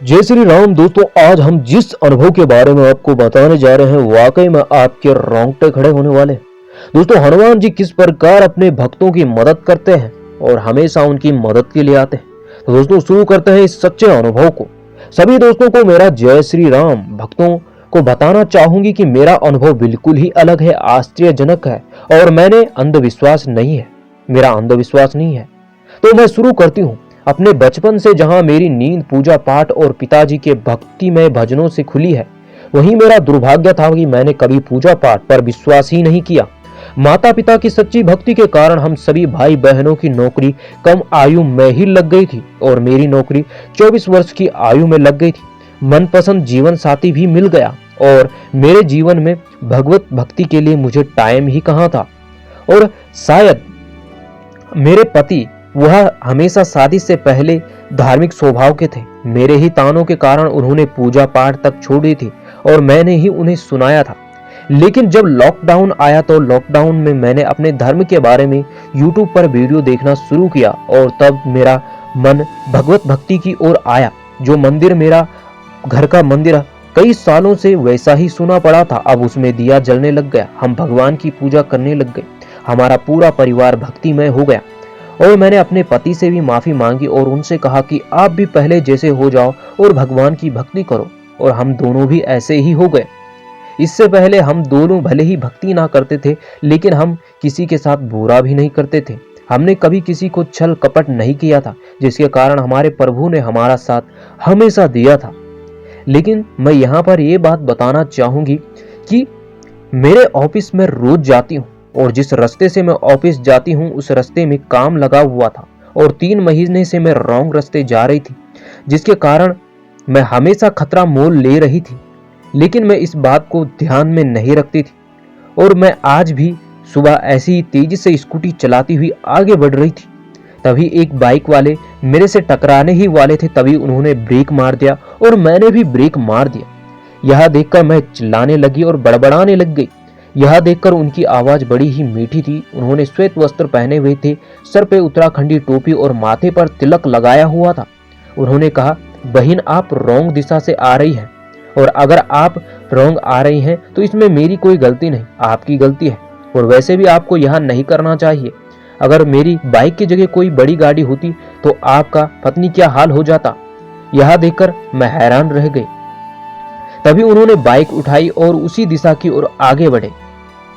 जय श्री राम दोस्तों। आज हम जिस अनुभव के बारे में आपको बताने जा रहे हैं वाकई में आपके रोंगटे खड़े होने वाले हैं। दोस्तों, हनुमान जी किस प्रकार अपने भक्तों की मदद करते हैं और हमेशा उनकी मदद के लिए आते हैं। तो दोस्तों शुरू करते हैं इस सच्चे अनुभव को। सभी दोस्तों को मेरा जय श्री राम। भक्तों को बताना चाहूंगी कि मेरा अनुभव बिल्कुल ही अलग है, आश्चर्यजनक है और मेरा अंधविश्वास नहीं है। तो मैं शुरू करती हूँ अपने बचपन से। जहां मेरी नींद पूजा पाठ और पिताजी के भक्तिमय भजनों से खुली है, वहीं मेरा दुर्भाग्य था कि मैंने कभी पूजा पाठ पर विश्वास ही नहीं किया। माता पिता की सच्ची भक्ति के कारण हम सभी भाई बहनों की नौकरी कम आयु में ही लग गई थी और मेरी नौकरी 24 वर्ष की आयु में लग गई थी। मनपसंद जीवन साथी भी मिल गया और मेरे जीवन में भगवत भक्ति के लिए मुझे टाइम ही कहाँ था। और शायद मेरे पति वह हमेशा शादी से पहले धार्मिक स्वभाव के थे। मेरे ही तानों के कारण उन्होंने पूजा पाठ तक छोड़ दी थी और मैंने ही उन्हें सुनाया था। लेकिन जब लॉकडाउन आया तो लॉकडाउन में मैंने अपने धर्म के बारे में यूट्यूब पर वीडियो देखना शुरू किया और तब मेरा मन भगवत भक्ति की ओर आया। जो मंदिर मेरा घर का मंदिर कई सालों से वैसा ही सुना पड़ा था, अब उसमें दिया जलने लग गया। हम भगवान की पूजा करने लग गए। हमारा पूरा परिवार भक्तिमय हो गया और मैंने अपने पति से भी माफी मांगी और उनसे कहा कि आप भी पहले जैसे हो जाओ और भगवान की भक्ति करो। और हम दोनों भी ऐसे ही हो गए। इससे पहले हम दोनों भले ही भक्ति ना करते थे, लेकिन हम किसी के साथ बुरा भी नहीं करते थे। हमने कभी किसी को छल कपट नहीं किया था, जिसके कारण हमारे प्रभु ने हमारा साथ हमेशा दिया था। लेकिन मैं यहाँ पर यह बात बताना चाहूंगी कि मेरे ऑफिस में रोज जाती हूँ और जिस रास्ते से मैं ऑफिस जाती हूँ उस रास्ते में काम लगा हुआ था और 3 महीने से मैं रॉन्ग रास्ते जा रही थी, जिसके कारण मैं हमेशा खतरा मोल ले रही थी। लेकिन मैं इस बात को ध्यान में नहीं रखती थी और मैं आज भी सुबह ऐसी ही तेजी से स्कूटी चलाती हुई आगे बढ़ रही थी। तभी एक बाइक वाले मेरे से टकराने ही वाले थे। तभी उन्होंने ब्रेक मार दिया और मैंने भी ब्रेक मार दिया। यह देखकर मैं चिल्लाने लगी और बड़बड़ाने लग गई। यह देखकर उनकी आवाज बड़ी ही मीठी थी। उन्होंने श्वेत वस्त्र पहने हुए थे, सर पे उत्तराखंडी टोपी और माथे पर तिलक लगाया हुआ था। उन्होंने कहा, बहन आप रॉन्ग दिशा से आ रही हैं और अगर आप रॉन्ग आ रही हैं तो इसमें मेरी कोई गलती नहीं, आपकी गलती है और वैसे भी आपको यह नहीं करना चाहिए। अगर मेरी बाइक की जगह कोई बड़ी गाड़ी होती तो आपका पत्नी क्या हाल हो जाता। यह देखकर मैं हैरान रह गई। तभी उन्होंने बाइक उठाई और उसी दिशा की ओर आगे बढ़े।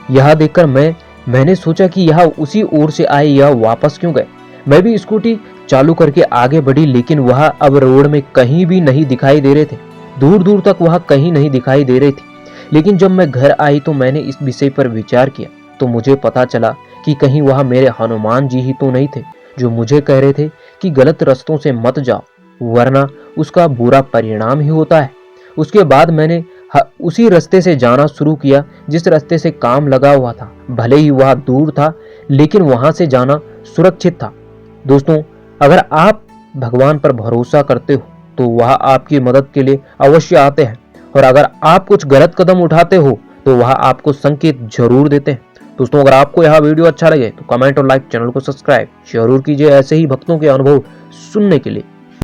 यह देखकर मैंने सोचा कि यह उसी ओर से आए, यह वापस क्यों गए। मैं भी स्कूटी चालू करके आगे बढ़ी, लेकिन वह अब रोड में कहीं भी नहीं दिखाई दे रहे थे। दूर दूर तक वह कहीं नहीं दिखाई दे रही थी। लेकिन जब मैं घर आई तो मैंने इस विषय पर विचार किया तो मुझे पता चला कि कहीं वह मेरे हनुमान जी ही तो नहीं थे, जो मुझे कह रहे थे कि गलत रास्तों से मत जाओ, वरना उसका बुरा परिणाम ही होता है। उसके बाद मैंने उसी रास्ते से जाना शुरू किया जिस रास्ते से काम लगा हुआ था। भले ही वह दूर था, लेकिन वहां से जाना सुरक्षित था। दोस्तों, अगर आप भगवान पर भरोसा करते हो तो वह आपकी मदद के लिए अवश्य आते हैं और अगर आप कुछ गलत कदम उठाते हो तो वह आपको संकेत जरूर देते हैं। दोस्तों, अगर आपको यह वीडियो अच्छा लगे तो कमेंट और लाइक, चैनल को सब्सक्राइब जरूर कीजिए ऐसे ही भक्तों के अनुभव सुनने के लिए।